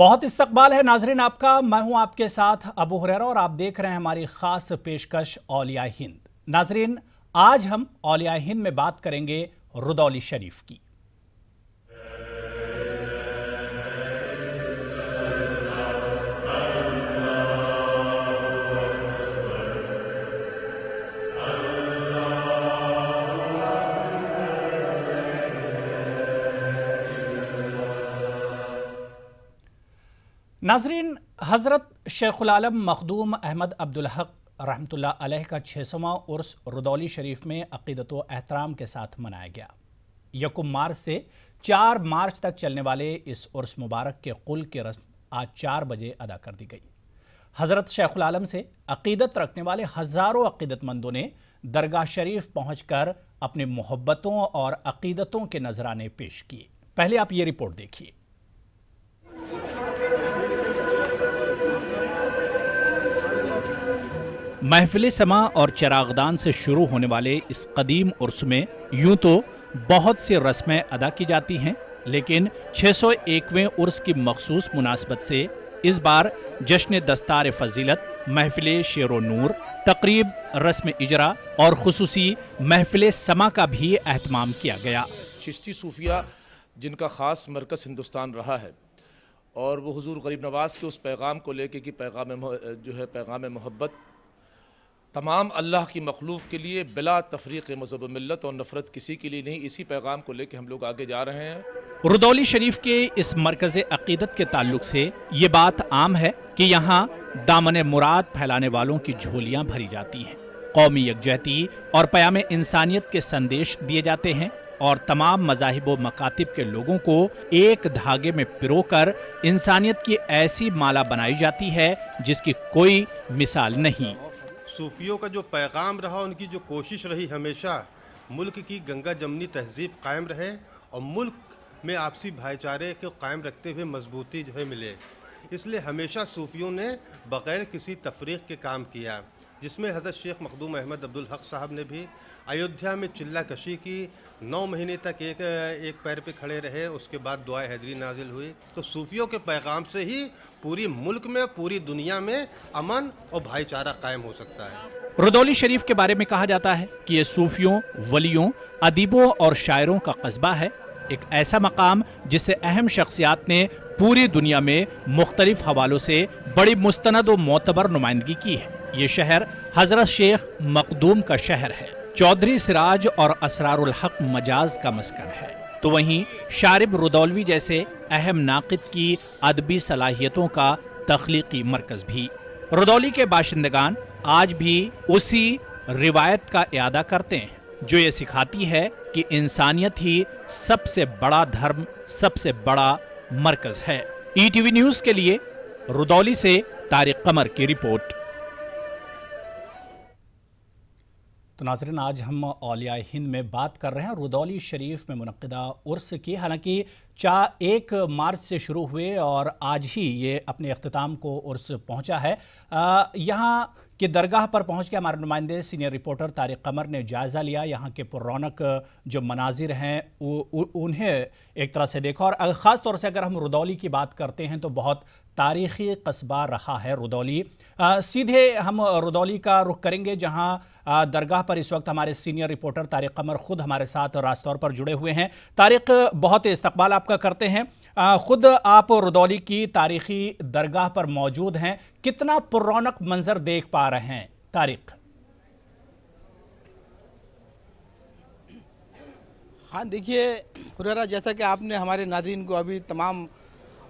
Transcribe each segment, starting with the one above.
बहुत इस्तकबाल है नाजरीन आपका। मैं हूं आपके साथ अबू हुरैरा और आप देख रहे हैं हमारी खास पेशकश औलिया हिंद। नाजरीन, आज हम औलिया हिंद में बात करेंगे रुदौली शरीफ की। नाजरीन, हज़रत शेखुल आलम मखदूम अहमद अब्दुल हक रहमतुल्लाह अलैह का 600वां उर्स रुदौली शरीफ में अक़ीदत व एहतराम के साथ मनाया गया। 1 मार्च से 4 मार्च तक चलने वाले इस उर्स मुबारक के कुल की रस्म आज 4 बजे अदा कर दी गई। हज़रत शेखुल आलम से अक़ीदत रखने वाले हज़ारों अक़ीदतमंदों ने दरगाह शरीफ पहुँचकर अपनी मोहब्बतों और अक़ीदतों के नजराने पेश किए। पहले आप ये रिपोर्ट देखिए। महफिल समा और चिरागदान से शुरू होने वाले इस कदीम उर्स में यूं तो बहुत सी रस्में अदा की जाती हैं, लेकिन 601वें उर्स की मखसूस मुनासबत से इस बार जश्न दस्तार फजीलत, महफिल शेर नूर, तकरीब, रस्म इजरा और खुसूसी महफिल समा का भी एहतमाम किया गया। चिश्ती सूफिया जिनका ख़ास मरकज़ हिंदुस्तान रहा है और वो हुजूर गरीब नवाज़ के उस पैगाम को लेके कि पैगाम मोहब्बत तमाम अल्लाह की मखलूक के लिए बिला तफरीक़ मज़हब मिल्लत और नफ़रत किसी के लिए नहीं, इसी पैगाम को लेके हम लोग आगे जा रहे हैं। रुदौली शरीफ के इस मरकज़ अक़ीदत के ताल्लुक से ये बात आम है कि यहाँ दामन मुराद फैलाने वालों की झोलियाँ भरी जाती हैं, कौमी यकजहती और प्याम इंसानियत के संदेश दिए जाते हैं और तमाम मज़ाहिब व मकातिब के लोगों को एक धागे में पिरोकर इंसानियत की ऐसी माला बनाई जाती है जिसकी कोई मिसाल नहीं। सूफियों का जो पैगाम रहा, उनकी जो कोशिश रही, हमेशा मुल्क की गंगा जमनी तहजीब कायम रहे और मुल्क में आपसी भाईचारे को कायम रखते हुए मजबूती मिले। इसलिए हमेशा सूफियों ने बग़ैर किसी तफरीक़ के काम किया, जिसमें हज़रत शेख मखदूम अहमद अब्दुल हक साहब ने भी अयोध्या में चिल्ला कशी की, 9 महीने तक एक पैर पे खड़े रहे, उसके बाद दुआ हैदरी नाजिल हुई। तो सूफियों के पैगाम से ही पूरी मुल्क में, पूरी दुनिया में अमन और भाईचारा कायम हो सकता है। रुदौली शरीफ के बारे में कहा जाता है कि ये सूफियों, वलियों, अदीबों और शायरों का कस्बा है, एक ऐसा मकाम जिससे अहम शख्सियात ने पूरी दुनिया में मुख्तलिफ हवालों से बड़ी मुस्तनद व मोतबर नुमाइंदगी की है। ये शहर हजरत शेख मखदूम का शहर है, चौधरी सिराज और असरारुल हक मजाज का मस्कन है, तो वहीं शारिब रुदौलवी जैसे अहम नाक़िद की अदबी सलाहियतों का तख्लीकी मरकज़ भी। रुदौली के बाशिंदगान आज भी उसी रिवायत का इयादा करते हैं जो ये सिखाती है कि इंसानियत ही सबसे बड़ा धर्म, सबसे बड़ा मरकज़ है। ETV न्यूज़ के लिए रुदौली से तारिक कमर की रिपोर्ट। तो नाज़रीन, आज हम औलिया हिंद में बात कर रहे हैं रुदौली शरीफ में मुनक़्क़िदा उर्स की। हालांकि 1 मार्च से शुरू हुए और आज ही ये अपने अख्तिताम को उर्स पहुंचा है। यहाँ कि दरगाह पर पहुंच के हमारे नुमाइंदे सीनियर रिपोर्टर तारिक कमर ने जायज़ा लिया, यहाँ के पुररौनक जो मनाजिर हैं उन्हें एक तरह से देखा। और ख़ास तौर से अगर हम रुदौली की बात करते हैं तो बहुत तारीख़ी कस्बा रहा है रुदौली। सीधे हम रुदौली का रुख करेंगे, जहाँ दरगाह पर इस वक्त हमारे सीनियर रिपोर्टर तारिक कमर खुद हमारे साथ रास्त तौर पर जुड़े हुए हैं। तारिक, बहुत इस्तकबाल आपका करते हैं। खुद आप रुदौली की तारीख़ी दरगाह पर मौजूद हैं, कितना पुररौनक मंजर देख पा रहे हैं तारिक? हाँ, देखिए हुरैरा, जैसा कि आपने हमारे नाज़रीन को अभी तमाम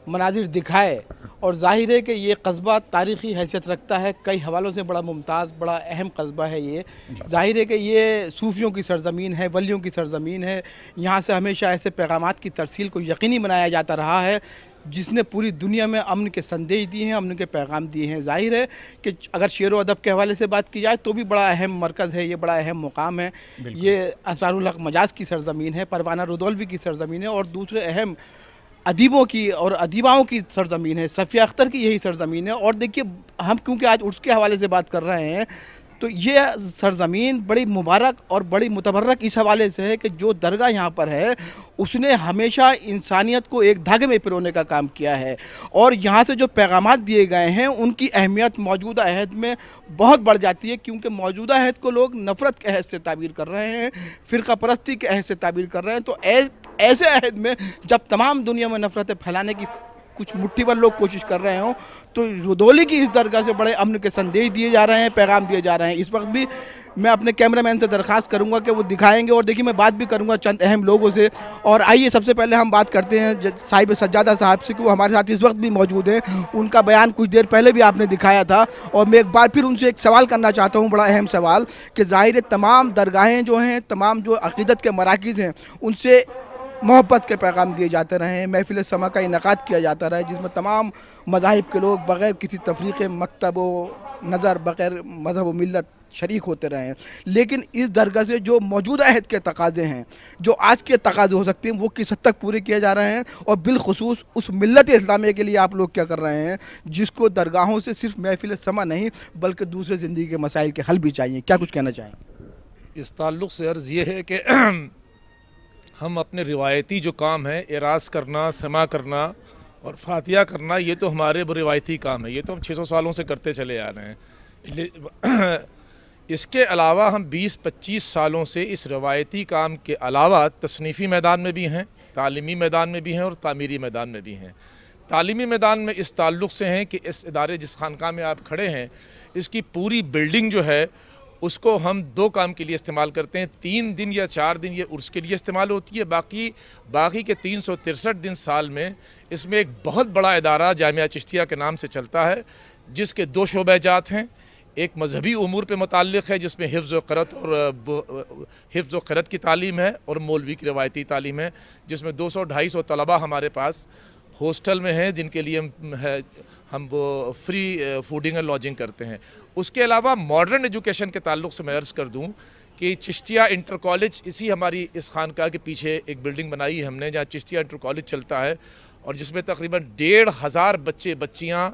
मनाजिर दिखाए और ज़ाहिर है कि ये कस्बा तारीख़ी हैसियत रखता है, कई हवालों से बड़ा मुमताज़, बड़ा अहम कस्बा है ये। ज़ाहिर है कि ये सूफ़ियों की सरज़मीन है, वलियों की सरज़मीन है। यहाँ से हमेशा ऐसे पैगामात की तरसील को यकीनी बनाया जाता रहा है जिसने पूरी दुनिया में अमन के संदेश दिए हैं, अमन के पैगाम दिए हैं। ज़ाहिर है कि अगर शेर व अदब के हवाले से बात की जाए तो भी बड़ा अहम मरकज़ है, ये बड़ा अहम मुकाम है। ये असरारुल हक मजाज की सरज़मीन है, परवाना रुदौलवी की सरज़मीन है और दूसरे अहम अदीबों की और अदीबाओं की सरज़मीन है, सफ़िया अख्तर की यही सरज़मीन है। और देखिए, हम क्योंकि आज उसके हवाले से बात कर रहे हैं تو یہ سرزمین بڑی مبارک اور بڑی متبرک اس حوالے سے ہے کہ جو درگاہ یہاں پر ہے اس نے ہمیشہ انسانیت کو ایک دھاگے میں پرونے کا کام کیا ہے، اور یہاں سے جو پیغامات دیے گئے ہیں ان کی اہمیت موجودہ عہد میں بہت بڑھ جاتی ہے، کیونکہ موجودہ عہد کو لوگ نفرت کے عہد سے تعبیر کر رہے ہیں، فرقہ پرستی کے عہد سے تعبیر کر رہے ہیں۔ تو ایسے عہد میں جب تمام دنیا میں نفرتیں پھیلانے کی کچھ مٹھی پر لوگ کوشش کر رہے ہوں، تو رودولی کی اس درگاہ سے بڑے امن کے سندیش دیے جا رہے ہیں، پیغام دیے جا رہے ہیں۔ اس وقت بھی میں اپنے کیمرہ مین سے درخواست کروں گا کہ وہ دکھائیں گے، اور دیکھیے میں بات بھی کروں گا چند اہم لوگوں سے، اور آئیے سب سے پہلے ہم بات کرتے ہیں صاحب سجادہ صاحب سے، کہ وہ ہمارے ساتھ اس وقت بھی موجود ہیں۔ ان کا بیان کچھ دیر پہلے بھی آپ نے دکھایا تھا، اور میں ایک بار پھر ان سے ایک سوال کرنا چاہتا ہوں، بڑا اہم سوال، کہ ظاہر ہے تمام درگاہیں جو ہیں، تمام جو عقیدت کے مراکز ہیں، ان سے محبت کے پیغام دیے جاتے رہے ہیں، محفل سما کا انعقاد کیا جاتا رہا ہے جس میں تمام مذاہب کے لوگ بغیر کسی تفریق مکتب و نظر، بغیر مذہب و ملت شریک ہوتے رہے ہیں۔ لیکن اس درگاہ سے جو موجودہ عہد کے تقاضے ہیں، جو آج کے تقاضے ہو سکتے ہیں، وہ کس حد تک پورے کیے جا رہے ہیں، اور بالخصوص اس ملت اسلامیہ کے لیے آپ لوگ کیا کر رہے ہیں جس کو درگاہوں سے صرف محفل سما نہیں بلکہ دوسرے زندگی کے مسائل کے حل بھی چاہیے؟ کیا کچھ کہنا چاہیں؟ اس تعلق سے عرض یہ ہے کہ ہم اپنے روایتی جو کام ہے، اعراض کرنا، سما کرنا اور فاتحہ کرنا، یہ تو ہمارے روایتی کام ہے، یہ تو ہم 600 سالوں سے کرتے چلے آ رہے ہیں۔ اس کے علاوہ ہم 20-25 سالوں سے اس روایتی کام کے علاوہ تصنیفی میدان میں بھی ہیں، تعلیمی میدان میں بھی ہیں اور تعمیری میدان میں بھی ہیں۔ تعلیمی میدان میں اس تعلق سے ہیں کہ اس ادارے جس خانقاہ میں آپ کھڑے ہیں، اس کی پوری بلڈنگ جو ہے اس کو ہم 2 کام کے لیے استعمال کرتے ہیں۔ 3 دن یا 4 دن یہ عرس کے لیے استعمال ہوتی ہے، باقی کے 363 دن سال میں اس میں ایک بہت بڑا ادارہ جامعہ چشتیہ کے نام سے چلتا ہے، جس کے 2 شعبہ جات ہیں۔ ایک مذہبی امور پہ متعلق ہے جس میں حفظ و قرأت کی تعلیم ہے، اور مولوی کی روایتی تعلیم ہے، جس میں 200-250 طلبہ ہمارے پاس ہاسٹل میں ہیں، جن کے لیے ہم وہ فری فوڈنگ اور لاجنگ کرتے ہیں۔ اس کے علاوہ ماڈرن ایجوکیشن کے تعلق سے میں عرض کر دوں کہ چشتیہ انٹر کالج، اسی ہماری اس خانقاہ کے پیچھے ایک بلڈنگ بنائی ہے ہم نے، جہاں چشتیہ انٹر کالج چلتا ہے، اور جس میں تقریباً 1,500 بچے بچیاں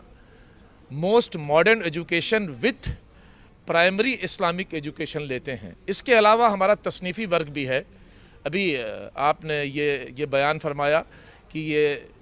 most modern education with primary Islamic education لیتے ہیں۔ اس کے علاوہ ہمارا تصنیفی ورک بھی ہے۔ ابھی آپ نے یہ بیان فرمایا کہ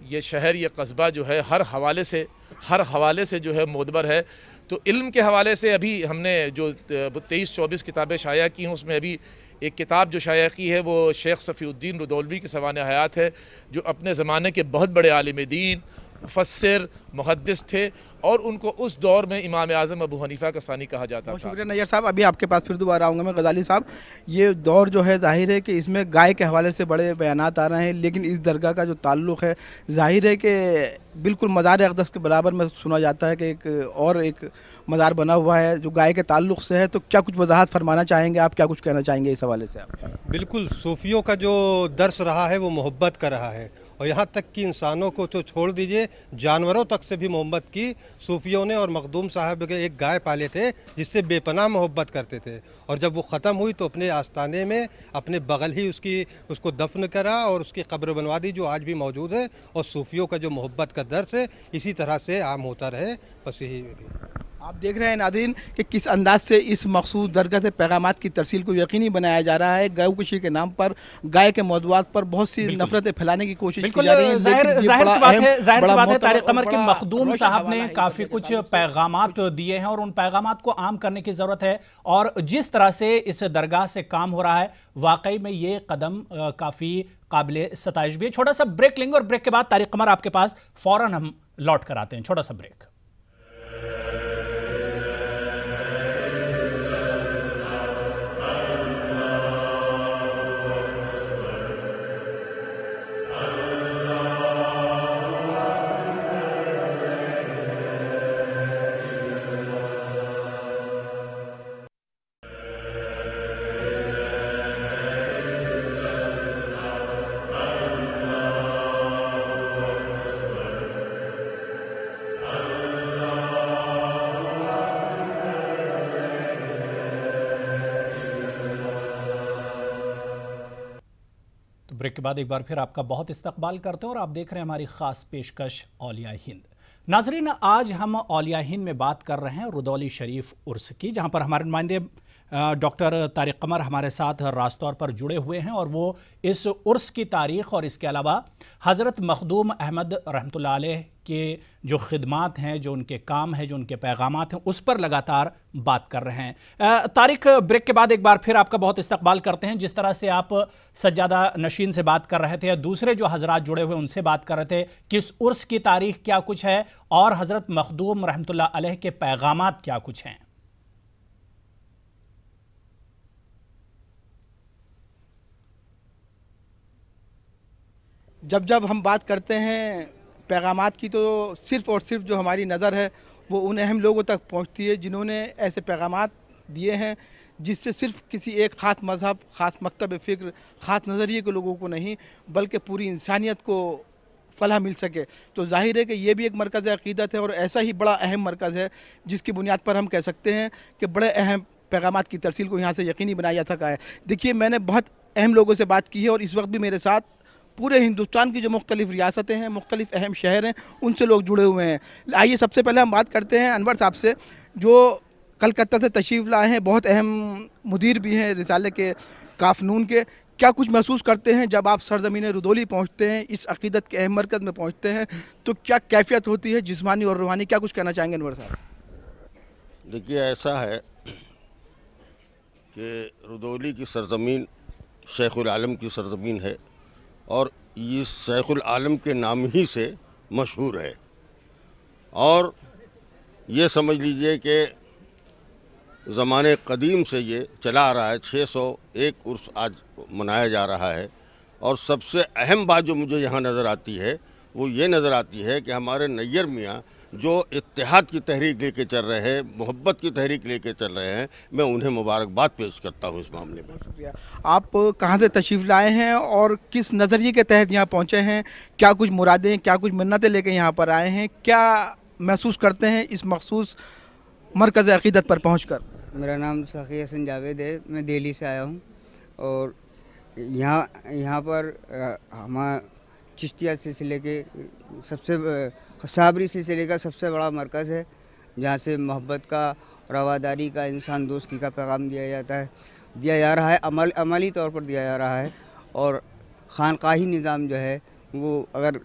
یہ شہر، یہ قصبہ جو ہے ہر حوالے سے جو ہے معتبر ہے، تو علم کے حوالے سے ابھی ہم نے جو 23-24 کتابیں شائع کی ہیں، اس میں ابھی ایک کتاب جو شائع کی ہے وہ شیخ صفی الدین رودولوی کی سوانح حیات ہے، جو اپنے زمانے کے بہت بڑے عالم دین، مفسر، محدث تھے، اور ان کو اس دور میں امام اعظم ابو حنیفہ کا ثانی کہا جاتا تھا۔ بہت شکریہ نیئر صاحب، ابھی آپ کے پاس پھر دوبارہ آؤں گا میں۔ غزالی صاحب، یہ دور جو ہے ظاہر ہے کہ اس میں گائے کے حوالے سے بڑے بیانات آ رہے ہیں، لیکن اس درگاہ کا جو تعلق ہے ظاہر ہے کہ بالکل مزار اقدس کے برابر میں سنا جاتا ہے کہ ایک مزار بنا ہوا ہے جو گائے کے تعلق سے ہے، تو کیا کچھ وضاحت فرمانا چاہیں گے آپ؟ کیا کچھ کہنا چاہیں گے اس حوالے سے آپ؟ بالکل، صوفیوں کا جو درس رہا ہے وہ محبت کا رہا ہے، اور یہاں تک کہ انسانوں کو تو چھوڑ دیجئے، جانوروں تک سے بھی محبت کی۔ صوفیوں نے اور مخدوم صاحب کے ایک گائے پالے تھے جس سے بے پناہ محبت کرتے تھے، اور جب وہ ختم ہوئی تو اپنے آستانے میں اپنے بغل ہی اس کو دفن کرا اور اس کی قبر بنوا دی، جو آج بھی موجود ہے۔ اور صوفیوں کا جو محبت کا درس ہے اسی طرح سے عام ہوتا رہے، بس یہی۔ آپ دیکھ رہے ہیں ناظرین کہ کس انداز سے اس مخصوص درگاہ سے پیغامات کی ترسیل کو یقینی بنایا جا رہا ہے۔ گائے کشی کے نام پر، گائے کے موضوعات پر بہت سی نفرتیں پھیلانے کی کوشش کی جا رہی ہے۔ ظاہر سی بات ہے طارق قمر کے مخدوم صاحب نے کافی کچھ پیغامات دیے ہیں، اور ان پیغامات کو عام کرنے کی ضرورت ہے، اور جس طرح سے اس درگاہ سے کام ہو رہا ہے واقعی میں یہ قدم کافی قابل ستائش بھی ہے۔ چھوٹا سا بریک لیں گے، اور بریک کے بعد طارق قمر آپ کے پاس فوراً ہم لوٹ کر آتے ہیں۔ چھوٹا سا بریک۔ بریک کے بعد ایک بار پھر آپ کا بہت استقبال کرتے ہیں، اور آپ دیکھ رہے ہیں ہماری خاص پیشکش اولیاء ہند۔ नाजरीन, आज हम औलिया हिंद में बात कर रहे हैं रुदौली शरीफ उर्स की, जहां पर हमारे नुमाइंदे डॉक्टर तारिक कमर हमारे साथ रास्त तौर पर जुड़े हुए हैं और वो इस उर्स की तारीख़ और इसके अलावा हज़रत मखदूम अहमद रहमतुल्लाह अलैह के जो खिदमात हैं, जो उनके काम हैं, जो उनके पैगामात हैं, उस पर लगातार बात कर रहे हैं। तारिक, ब्रेक के बाद एक बार फिर आपका बहुत इस्तकबाल करते हैं। जिस तरह से आप सज्जादा नशीन से बात कर रहे थे या दूसरे जो हजरात जुड़े हुए उनसे बात कर रहे थे कि इस उर्स की तारीख़ क्या कुछ है और हज़रत मखदूम रहमतुल्लाह अलैह के पैगामात क्या कुछ हैं। जब जब हम बात करते हैं पैगामात की, तो सिर्फ़ और सिर्फ जो हमारी नज़र है वो उन अहम लोगों तक पहुंचती है जिन्होंने ऐसे पैगामात दिए हैं जिससे सिर्फ किसी एक ख़ास मज़हब, ख़ास मकतब फ़िक्र, ख़ास नज़रिए के लोगों को नहीं बल्कि पूरी इंसानियत को फलाह मिल सके। तो ज़ाहिर है कि ये भी एक मरकज़ अक़ीदत है और ऐसा ही बड़ा अहम मरकज़ है जिसकी बुनियाद पर हम कह सकते हैं कि बड़े अहम पैगामात की तरसील को यहाँ से यकीनी बनाया जा सका है। देखिए, मैंने बहुत अहम लोगों से बात की है और इस वक्त भी मेरे साथ पूरे हिंदुस्तान की जो मुख्तलिफ़ रियासतें हैं, मुख्तलिफ़ अहम शहर हैं, उनसे लोग जुड़े हुए हैं। आइए सबसे पहले हम बात करते हैं अनवर साहब से, जो कलकत्ता से तशरीफ़ लाए हैं, बहुत अहम मुदीर भी हैं रिसाले के काफ़नून के। क्या कुछ महसूस करते हैं जब आप सरज़मीन रुदौली पहुँचते हैं, इस अक़ीदत के अहम मरकज़ में पहुँचते हैं, तो क्या कैफियत होती है जिस्मानी और रूहानी? क्या कुछ कहना चाहेंगे अनवर साहब? देखिए, ऐसा है कि रुदौली की सरज़मीन शेखुल आलम की सरज़मीन है और इस शेखुल आलम के नाम ही से मशहूर है। और ये समझ लीजिए कि ज़माने क़दीम से ये चला आ रहा है। 601 उर्स आज मनाया जा रहा है। और सबसे अहम बात जो मुझे यहाँ नज़र आती है वो ये नज़र आती है कि हमारे नैयर मियाँ जो इत्तेहाद की तहरीक लेके चल रहे हैं, मोहब्बत की तहरीक लेके चल रहे हैं, मैं उन्हें मुबारकबाद पेश करता हूँ इस मामले में। शुक्रिया। आप कहाँ से तशरीफ़ लाए हैं और किस नज़रिए के तहत यहाँ पहुँचे हैं? क्या कुछ मुरादें, क्या कुछ मन्नतें लेकर यहाँ पर आए हैं? क्या महसूस करते हैं इस मखसूस मरकज़ अक़ीदत पर पहुँच कर? मेरा नाम सखी हसन जावेद है, मैं दिल्ली से आया हूँ और यहाँ पर हमारा चिश्तिया सिलसिले के साबरी सिलसिले का सबसे बड़ा मरकज़ है, जहाँ से मोहब्बत का, रवादारी का, इंसान दोस्ती का पैगाम दिया जा रहा है, अमली तौर पर दिया जा रहा है। और ख़ानक़ाही निज़ाम जो है वो अगर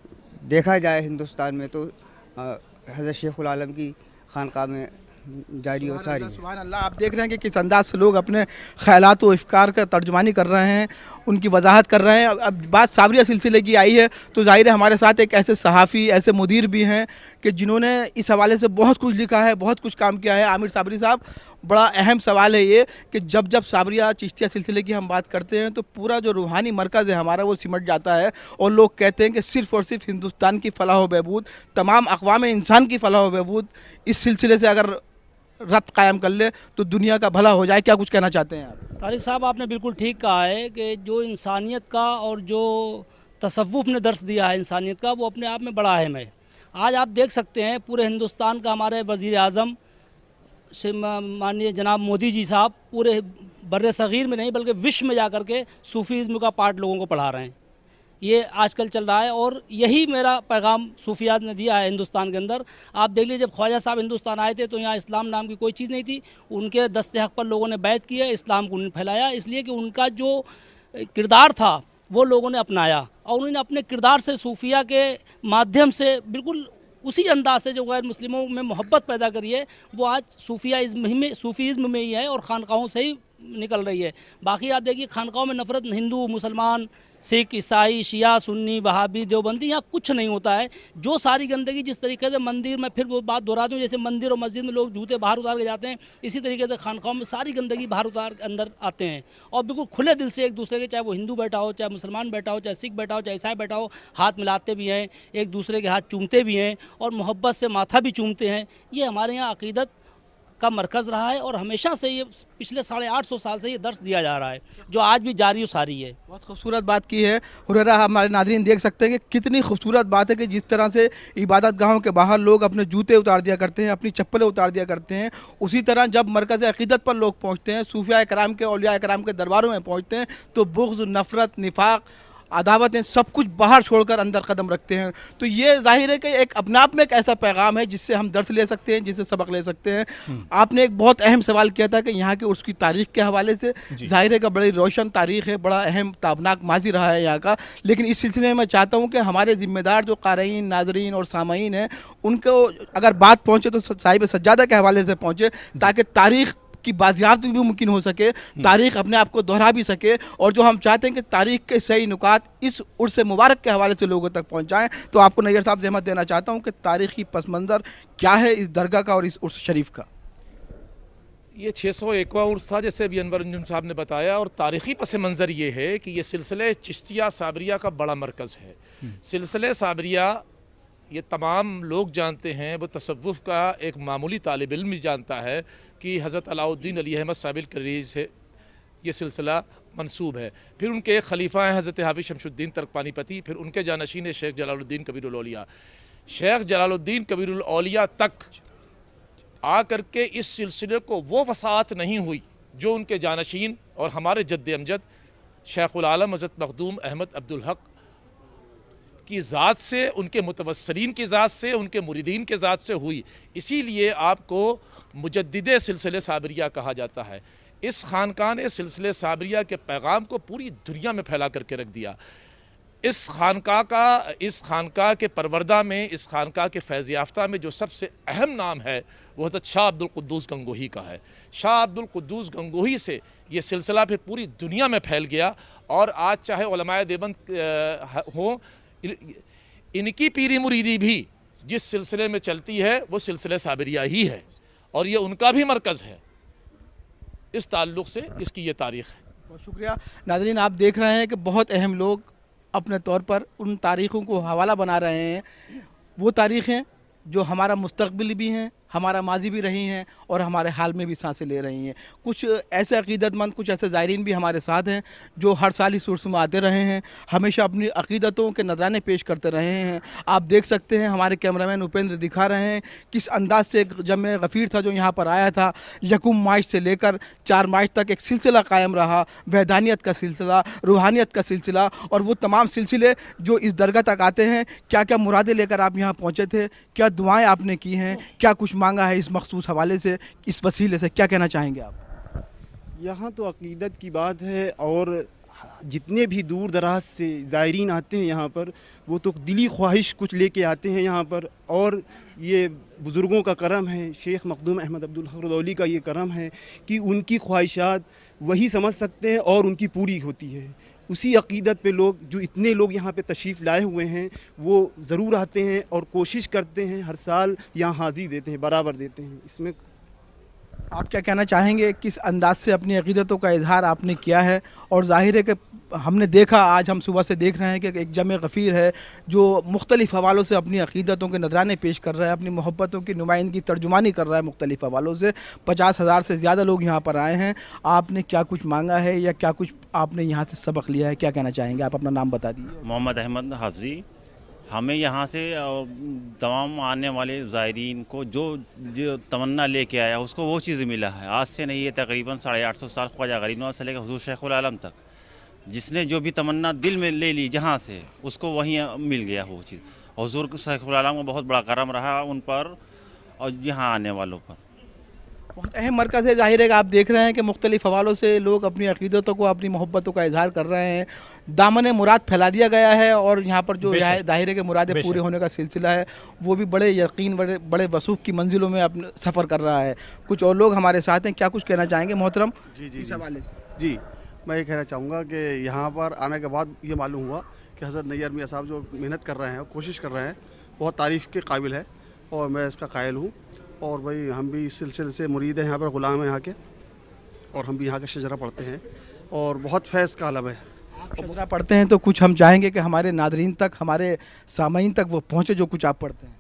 देखा जाए हिंदुस्तान में तो हज़रत शेखुल आलम की ख़ानक़ाह में जारी और सारी। सुभान अल्लाह। आप देख रहे हैं कि किस अंदाज से लोग अपने ख़यालात व अफ़कार का तर्जुमानी कर रहे हैं, उनकी वजाहत कर रहे हैं। अब बात साबरिया सिलसिले की आई है तो ज़ाहिर है हमारे साथ एक ऐसे सहाफ़ी, ऐसे मुदीर भी हैं कि जिन्होंने इस हवाले से बहुत कुछ लिखा है, बहुत कुछ काम किया है। आमिर साबरी साहब, बड़ा अहम सवाल है ये कि जब जब साबरिया चिश्तिया सिलसिले की हम बात करते हैं तो पूरा जो रूहानी मरकज़ है हमारा वो सिमट जाता है और लोग कहते हैं कि सिर्फ़ और सिर्फ हिंदुस्तान की फ़लाह व बहबूद, तमाम अक़वाम इंसान की फ़लाह व बहबूद इस सिलसिले से अगर रब्त कायम कर ले तो दुनिया का भला हो जाए। क्या कुछ कहना चाहते हैं आप? तारिक साहब, आपने बिल्कुल ठीक कहा है कि जो इंसानियत का और जो तसव्वुफ़ ने दर्स दिया है इंसानियत का, वो अपने आप में बड़ा अहम है। आज आप देख सकते हैं पूरे हिंदुस्तान का हमारे वज़ीर आज़म से माननीय जनाब मोदी जी साहब पूरे बर्रे सग़ीर में नहीं बल्कि विश्व में जा कर के सूफ़ीज़्म का पाठ लोगों को पढ़ा रहे हैं। ये आजकल चल रहा है और यही मेरा पैगाम सूफियात ने दिया है हिंदुस्तान के अंदर। आप देख लीजिए, जब ख्वाजा साहब हिंदुस्तान आए थे तो यहाँ इस्लाम नाम की कोई चीज़ नहीं थी। उनके दस्ते हक़ पर लोगों ने बैत किया, इस्लाम को उन्होंने फैलाया, इसलिए कि उनका जो किरदार था वो लोगों ने अपनाया और उन्होंने अपने किरदार से सूफिया के माध्यम से बिल्कुल उसी अंदाज से जो गैर मुस्लिमों में मोहब्बत पैदा करी है वो आज सूफीज़्म में ही है और ख़ानक़ाहों से ही निकल रही है। बाकी आप देखिए, ख़ानक़ाहों में नफ़रत हिंदू, मुसलमान, सिख, ईसाई, शिया, सुन्नी, वहाबी, देवबंदी, यहाँ कुछ नहीं होता है। जो सारी गंदगी जिस तरीके से मंदिर में, फिर वो बात दोहरा दूँ, जैसे मंदिर और मस्जिद में लोग जूते बाहर उतार के जाते हैं, इसी तरीके से ख़ानक़ाहों में सारी गंदगी बाहर उतार के अंदर आते हैं और बिल्कुल खुले दिल से एक दूसरे के, चाहे वो हिंदू बैठा हो, चाहे मुसलमान बैठा हो, चाहे सिख बैठा हो, चाहे ईसाई बैठा हो, हाथ मिलाते भी हैं, एक दूसरे के हाथ चूमते भी हैं और मोहब्बत से माथा भी चूमते हैं। ये हमारे यहाँ अक़ीदत का मरकज़ रहा है और हमेशा से ये पिछले 850 साल से ये दर्स दिया जा रहा है, जो आज भी जारी और सारी है। बहुत खूबसूरत बात की है हुरैरा। हमारे नाज़रीन देख सकते हैं कि कितनी खूबसूरत बात है कि जिस तरह से इबादत गाहों के बाहर लोग अपने जूते उतार दिया करते हैं, अपनी चप्पलें उतार दिया करते हैं, उसी तरह जब मरकज़ अक़ीदत पर लोग पहुँचते हैं, सूफिया कराम के, औलिया कराम के दरबारों में पहुँचते हैं तो बुग़्ज़, नफ़रत, निफाक, अदावतें सब कुछ बाहर छोड़कर अंदर कदम रखते हैं। तो ये जाहिर है कि एक अपने आप में एक ऐसा पैगाम है जिससे हम दर्स ले सकते हैं, जिससे सबक ले सकते हैं। आपने एक बहुत अहम सवाल किया था कि यहाँ के उसकी तारीख़ के हवाले से, जाहिर है कि बड़ी रोशन तारीख़ है, बड़ा अहम ताबनाक माजी रहा है यहाँ का। लेकिन इस सिलसिले में मैं चाहता हूँ कि हमारे ज़िम्मेदार जो क़ारीन, नाज़रीन और सामाईन हैं, उनको अगर बात पहुँचे तो साहिब सज्जादा के हवाले से पहुँचे, ताकि तारीख़ की बाजियाफ्त भी मुमकिन हो सके, तारीख़ अपने आप को दोहरा भी सके। और जो हम चाहते हैं कि तारीख़ के सही नुकात इस उर्स मुबारक के हवाले से लोगों तक पहुँचाएँ। तो आपको नैयर साहब ज़हमत देना चाहता हूँ कि तारीख़ी पस मंज़र क्या है इस दरगाह का और इस उर्स शरीफ का। ये 601वां उर्स था, जैसे अभी अनवर अंजुम साहब ने बताया, और तारीख़ी पस मंज़र ये है कि ये सिलसिले चिश्तिया साबरिया का बड़ा मरकज़ है। सिलसिले साबरिया ये तमाम लोग जानते हैं, वो तसव्वुफ़ का एक मामूली तालिब इल्म भी जानता है कि हज़रत अलाउद्दीन अली अहमद साबिल करी से ये सिलसिला मंसूब है। फिर उनके एक खलीफा हैं हज़रत हाफिज़ शमशुद्दीन तरकपानीपति, फिर उनके जानशीन शेख जलालुद्दीन कबीरुल औलिया। शेख जलालुद्दीन कबीरुल औलिया तक आ करके इस सिलसिले को वो वसाअत नहीं हुई जो उनके जानशीन और हमारे जद्द अमजद शेखुल आलम हज़रत मखदूम अहमद अब्दुल हक की ज़ात से, उनके मुतवस्सिलीन की ज़ात से, उनके मुरीदीन के ज़ात से हुई। इसीलिए आपको मुजद्दिदे सिलसिले साबरिया कहा जाता है। इस खानका ने सिलसिले साबरिया के पैगाम को पूरी दुनिया में फैला करके रख दिया। इस खानका के परवरदा में, इस खानका के फैज़ याफ्ता में जो सबसे अहम नाम है वो हज़रत शाह अब्दुल कुद्दूस गंगोही का है। शाह अब्दुल कुद्दूस गंगोही से ये सिलसिला फिर पूरी दुनिया में फैल गया। और आज चाहे उलमाए देवबंद हों, इनकी पीरी मुरीदी भी जिस सिलसिले में चलती है वो सिलसिले साबरिया ही है, और ये उनका भी मरकज़ है। इस ताल्लुक़ से इसकी ये तारीख़ है। बहुत शुक्रिया। नाज़रीन, आप देख रहे हैं कि बहुत अहम लोग अपने तौर पर उन तारीख़ों को हवाला बना रहे हैं। वो तारीख़ें जो हमारा मुस्तक़बिल भी हैं, हमारा माजी भी रही हैं और हमारे हाल में भी सांसें ले रही हैं। कुछ ऐसे अक़ीदतमंद, कुछ ऐसे ज़ायरीन भी हमारे साथ हैं जो हर साल इस उर्स में आते रहे हैं, हमेशा अपनी अक़ीदतों के नजराने पेश करते रहे हैं। आप देख सकते हैं, हमारे कैमरामैन उपेंद्र दिखा रहे हैं किस अंदाज से जमे गफ़ीर था जो यहाँ पर आया था। यकुम मार्च से लेकर 4 मार्च तक एक सिलसिला कायम रहा, वहदानियत का सिलसिला, रूहानियत का सिलसिला। और वो तमाम सिलसिले जो इस दरगाह तक आते हैं, क्या क्या मुरादें लेकर आप यहाँ पहुँचे थे, क्या दुआएँ आपने की हैं, क्या कुछ मांगा है इस मखसूस हवाले से, इस वसीले से क्या कहना चाहेंगे आप? यहाँ तो अक़ीदत की बात है, और जितने भी दूर दराज से ज़ायरीन आते हैं यहाँ पर, वो तो दिली ख्वाहिश कुछ लेके आते हैं यहाँ पर। और ये बुज़ुर्गों का करम है, शेख मखदूम अहमद अब्दुल हक रदौली का ये करम है कि उनकी ख्वाहिशात वही समझ सकते हैं और उनकी पूरी होती है। उसी अक़ीदत पे लोग, जो इतने लोग यहाँ पे तशरीफ़ लाए हुए हैं, वो ज़रूर आते हैं और कोशिश करते हैं, हर साल यहाँ हाज़िरी देते हैं, बराबर देते हैं। इसमें आप क्या कहना चाहेंगे, किस अंदाज से अपनी अक़ीदतों का इजहार आपने किया है? और ज़ाहिर है कि हमने देखा, आज हम सुबह से देख रहे हैं कि एक जमे गफ़ीर है जो मुख्तलिफ़ हवालों से अपनी अक़ीदतों के नजराने पेश कर रहा है, अपनी मोहब्बतों की नुमाइंदगी, तर्जुमानी कर रहा है मुख्तलिफ़ हवालों से। 50,000 से ज़्यादा लोग यहाँ पर आए हैं। आपने क्या कुछ मांगा है या क्या कुछ आपने यहाँ से सबक लिया है, क्या कहना चाहेंगे? आप अपना नाम बता दीजिए। मोहम्मद अहमद हाफ़ी। हमें यहाँ से तमाम आने वाले ज़ायरीन को जो तमन्ना लेके आया उसको वो चीज़ मिला है। आज से नहीं, ये तकरीबन 850 साल ख्वाजा गरीब नवाज़ से लेकर हुज़ूर शेखुल आलम तक, जिसने जो भी तमन्ना दिल में ले ली जहाँ से, उसको वहीं मिल गया वो चीज़। हुज़ूर शेखुल आलम का बहुत बड़ा करम रहा उन पर और यहाँ आने वालों पर। बहुत अहम मरकज़ है। ज़ाहिर है कि आप देख रहे हैं कि मुख्तलिफ़ हवालों से लोग अपनी अक़ीदतों को, अपनी मोहब्बतों का इजहार कर रहे हैं। दामन मुराद फैला दिया गया है और यहाँ पर जो ज़ाहिर है कि मुरादें पूरे होने का सिलसिला है वो भी बड़े यकीन, बड़े वसूख की मंजिलों में अपने सफ़र कर रहा है। कुछ और लोग हमारे साथ हैं, क्या कुछ कहना चाहेंगे मोहतरम इस हवाले से? जी, मैं ये कहना चाहूँगा कि यहाँ पर आने के बाद ये मालूम हुआ कि हज़रत नैयर मियाँ साहब जो मेहनत कर रहे हैं, कोशिश कर रहे हैं, बहुत तारीफ़ के काबिल है और मैं इसका कायल हूँ। और भाई हम भी इस सिलसिले से मुरीद हैं, यहाँ पर ग़ुलाम हैं यहाँ के, और हम भी यहाँ का शजरा पढ़ते हैं और बहुत फैज़ का आलम है। आप शजरा पढ़ते हैं तो कुछ हम चाहेंगे कि हमारे नादरीन तक, हमारे सामईन तक वो पहुँचे जो कुछ आप पढ़ते हैं।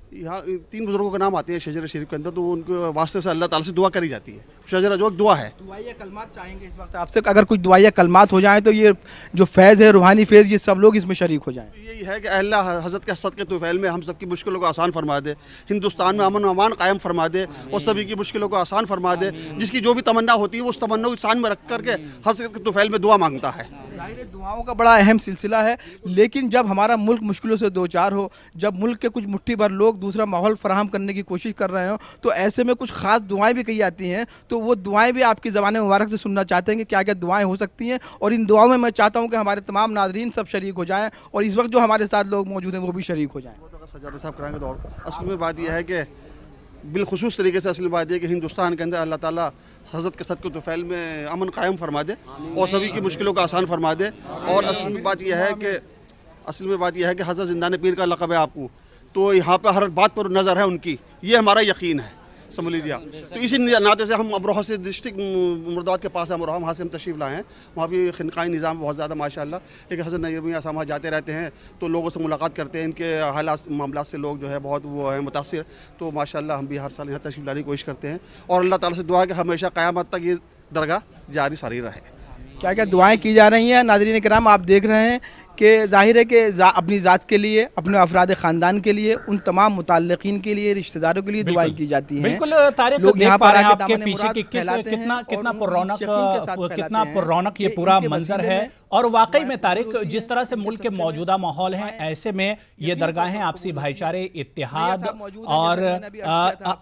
यहाँ 3 बुजुर्गों के नाम आते हैं शजरा शरीफ के अंदर, तो उनके वास्ते से अल्लाह ताला से दुआ करी जाती है। शजरा जो एक दुआ है। दुआया कलमात चाहेंगे इस वक्त आपसे, अगर कुछ दुआया कलमात हो जाएं तो ये जो फैज़ है, रूहानी फैज़, ये सब लोग इसमें शरीक हो जाएं। यही है कि अल्लाह हज़रत के सदक़े तुफ़ैल में हम सबकी मुश्किलों को आसान फरमा दे, हिंदुस्तान में अमन व अमान कायम फरमा दे और सभी की मुश्किलों को आसान फरमा दे। जिसकी जो भी तमन्ना होती है वो उस तमन्ना को शान में रख करके हज़रत के तुफ़ैल में दुआ मांगता है। ज़ाहिर है दुआओं का बड़ा अहम सिलसिला है, लेकिन जब हमारा मुल्क मुश्किलों से दो चार हो, जब मुल्क के कुछ मुट्ठी भर लोग दूसरा माहौल फराहम करने की कोशिश कर रहे हो, तो ऐसे में कुछ ख़ास दुआएं भी कही जाती हैं। तो वो दुआएं भी आपकी ज़बान मुबारक से सुनना चाहते हैं कि क्या क्या दुआएं हो सकती हैं, और इन दुआओं में मैं चाहता हूं कि हमारे तमाम नाज़रीन सब शरीक हो जाएं और इस वक्त जो हमारे साथ लोग मौजूद हैं वो भी शरीक हो जाएं। सजादा साहब कराएंगे तो असल में बात यह है कि बिलखुसूस तरीके से असल बात यह कि हिंदुस्तान के अंदर अल्लाह ताला हज़रत के सदक़े तुफ़ैल में अमन कायम फरमा दे और सभी की मुश्किलों को आसान फरमा दे। और असल में बात यह है कि हज़रत ज़िंदान पीर का लक़ब है आपको, तो यहाँ पर हर बात पर नज़र है उनकी, ये हमारा यकीन है, समझ लीजिए आप। तो इसी नाते से हम अमरोहा से डिस्ट्रिक्ट मुर्दाबाद के पास है अमरोहा, वहाँ से हम तशरीफ़ लाए हैं। वहाँ भी खिनकाई निज़ाम बहुत ज़्यादा माशाअल्लाह, लेकिन हज़रत नज़ीर मियां साहब वहाँ जाते रहते हैं तो लोगों से मुलाकात करते हैं, इनके हालात मामलात से लोग जो है बहुत वो है मुतासिर। तो माशाअल्लाह हम भी हर साल यहाँ तशरीफ़ लाने की कोशिश करते हैं और अल्लाह ताला से दुआ है कि हमेशा क़यामत तक ये दरगाह जारी सारी रहे। क्या क्या दुआएं की जा रही हैं नाज़रीन किराम, आप देख रहे हैं कि ज़ाहिर है कि अपनी ज़ात के लिए, अपने अफराद ख़ानदान के लिए, उन तमाम मुतल्लिक़ीन के लिए, रिश्तेदारों के लिए दुआएं की जाती हैं। बिल्कुल तारिक, लोग देख पा रहे हैं आपके पीछे कि कितना पुरौनक ये पूरा मंजर है। और वाकई में तारिक, जिस तरह से मुल्क के मौजूदा माहौल हैं, ऐसे में ये दरगाहें आपसी भाईचारे, इत्तेहाद और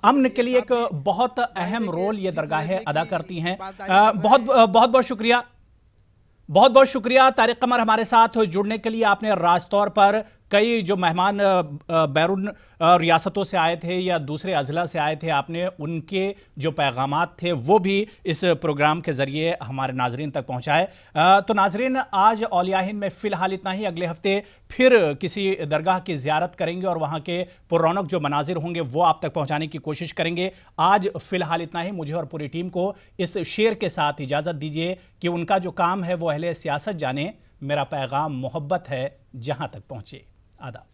अमन के लिए एक बहुत अहम रोल ये दरगाहें अदा करती हैं। बहुत बहुत शुक्रिया तारिक कमर हमारे साथ जुड़ने के लिए। आपने राज तौर पर कई जो मेहमान बैरून रियासतों से आए थे या दूसरे अजला से आए थे, आपने उनके जो पैगामात थे वो भी इस प्रोग्राम के ज़रिए हमारे नाजरीन तक पहुँचाए। तो नाजरीन, आज औलिया हिंद में फ़िलहाल इतना ही। अगले हफ्ते फिर किसी दरगाह की ज़ियारत करेंगे और वहाँ के पुरौनक जो मनाजिर होंगे वो आप तक पहुँचाने की कोशिश करेंगे। आज फ़िलहाल इतना ही। मुझे और पूरी टीम को इस शेर के साथ इजाज़त दीजिए कि उनका जो काम है वो अहले सियासत जाने, मेरा पैगाम मोहब्बत है जहाँ तक पहुँचे। आदाब।